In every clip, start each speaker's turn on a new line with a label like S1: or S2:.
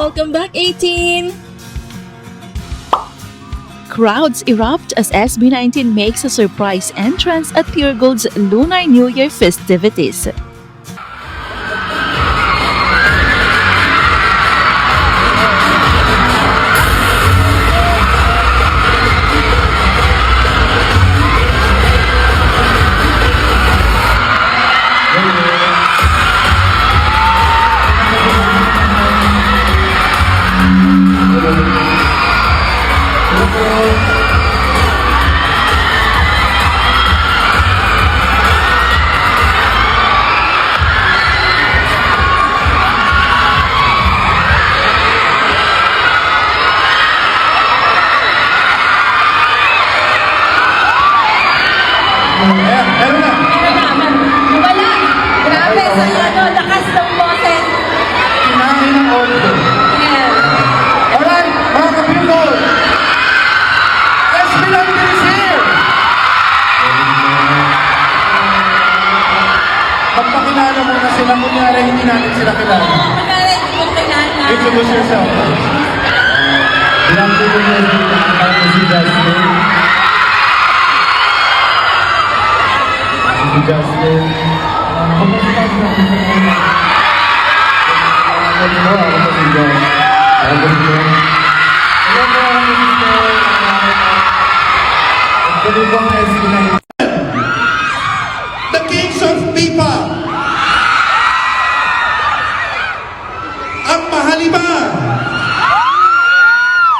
S1: Welcome back, 18!
S2: Crowds erupt as SB19 makes a surprise entrance at Pure Gold's Lunar New Year festivities.
S3: Wala! Grabe, sa lakas ng boses.
S4: Kinain ng audio.
S3: Yeah.
S4: Alright, mga ka-Pure, SB19 is here! Magpakilala muna sila, kunyari hindi natin sila kilala.
S3: Kunyari, hindi ko kilala.
S4: Introduce yourself. Good afternoon, everyone. I'm si Justin. Si Justin. Kumusta ka? Ako si Justin. Hello po, Actually po ang SB19. The Kings of Pipa. Ang Mahaliba.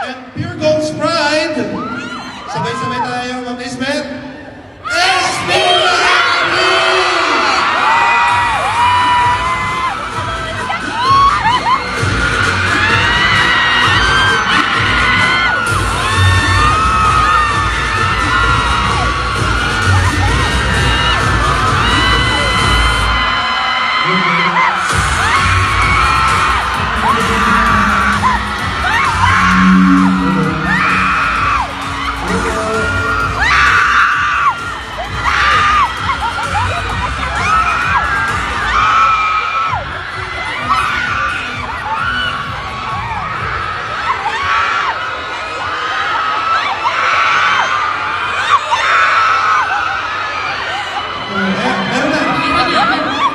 S4: And Pure Gold's Pride. Sabay-sabay tayo, Ma'am Lisbeth. SB19!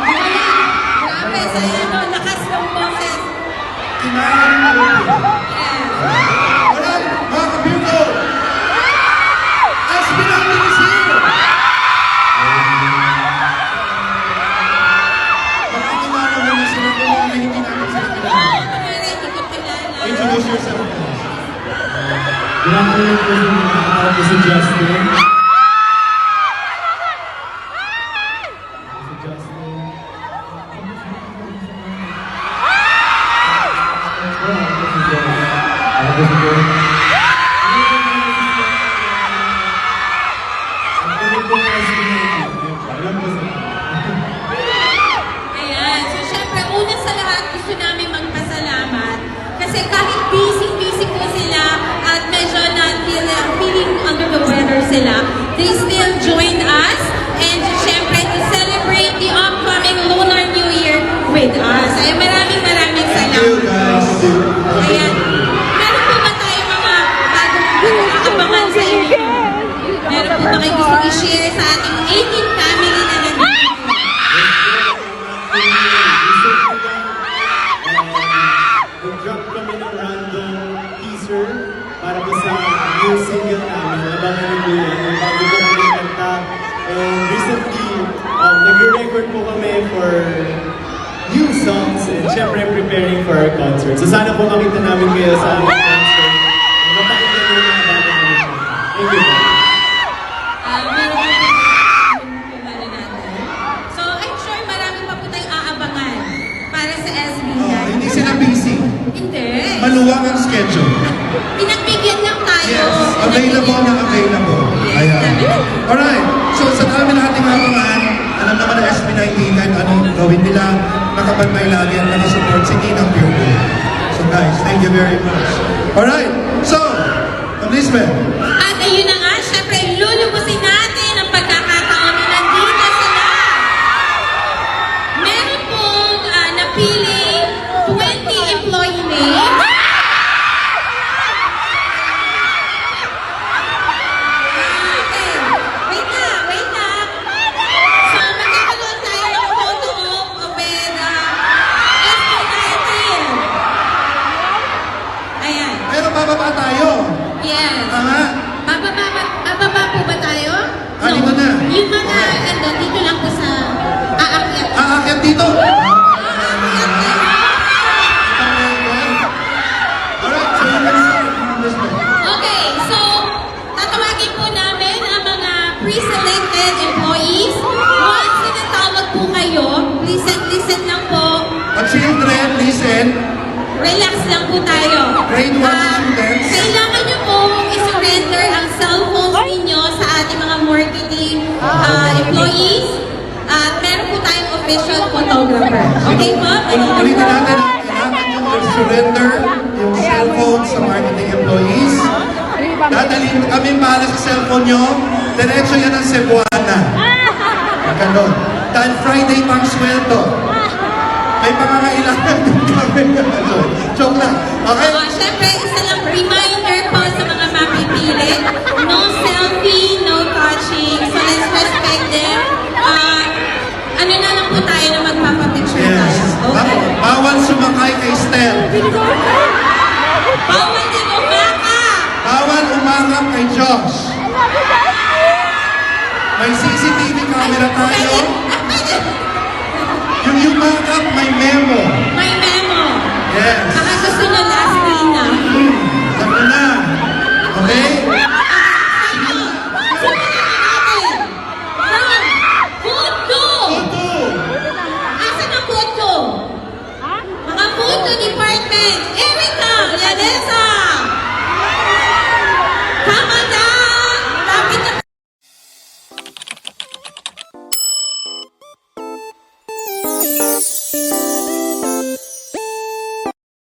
S3: Grabe, sa lakas ng boses.
S4: Kinain ng audio. Alright, mga ka-Pure, SB19 is here! Magkakilala muna sila kung hindi natin sila kilala.
S3: Kunyari, hindi ko kilala.
S4: Introduce yourself.
S5: Good afternoon po sa mga ako si Justin. Si Justin. Ako si John.
S3: Ayan. So, syempre, una sa lahat, gusto namin magpasalamat. Kasi kahit busy-busy po sila at medyo feeling under the weather sila, they still join us and syempre to celebrate the upcoming Lunar New Year with us. Ay, maraming
S4: Thank you,
S3: salamat.
S4: guys.
S3: Ayan. Meron po ba tayo mga bagong abangan sa inyo? Meron po ba kayo gusto i-share sa ating 18 family na nandito?
S5: Nag-drop kami ng random teaser para po sa new single namin. Abangan niyo po yan. Yung bago ko kami kanta. And recently, nag-record po kami for new songs and syempre preparing for our concert. So sana po makita namin kayo sa aming concert. Mapakinggan niyo yung mga bago namin. Thank you po.
S3: Meron po kilala natin. So, I'm sure marami pa po tayong aabangan para sa SB19.
S4: Hindi sila busy.
S3: Hindi.
S4: Maluwag ang schedule.
S3: Pinagbigyan lang tayo.
S4: Yes, available na available. Ayan. Alright, so sa dami ng ating abangan, alam naman na SB19 kahit anong gawin nila, nakapagmay lagi at nakasupport si Ninang Pure Gold. So guys, thank you very much. Alright, so, Ma'am Lisbeth.
S3: At ayun na nga, syempre, lulubusin natin ang pagkakataon na nandito sila. Meron pong napiling 20 employee names. excited, employees? Once sinatawag po kayo, listen lang po.
S4: At children, listen.
S3: Relax lang po tayo.
S4: Grade 1 students.
S3: Kailangan nyo po i-surrender ang cellphones ninyo sa ating mga marketing employees. At meron po tayong official photographer. Okay po?
S4: Ulitin natin, kailangan nyo mag-surrender yung cellphone sa marketing employees. Dadalhin kami para sa cellphone nyo. Diretso yan ang Cebuana. Ganon. Dahil Friday pang sweldo. May pangangailangan din kami. Joke lang. Okay?
S3: Siyempre, isa lang reminder po sa mga mapipili. No selfie, no touching. So let's respect them. Ano na lang po tayo na magpapapicture tayo.
S4: Yes.
S3: Okay?
S4: Bawal sumakay kay Stel.
S3: Bawal din umaka!
S4: Bawal umarap kay Josh. May CCTV camera tayo. Yung umarap, may memo.
S3: May memo.
S4: Yes.
S3: Baka gusto nyo last screen na.
S4: Sabi na. Okay?
S3: Asan ang photo? Mga photo department. Erica! Yanes!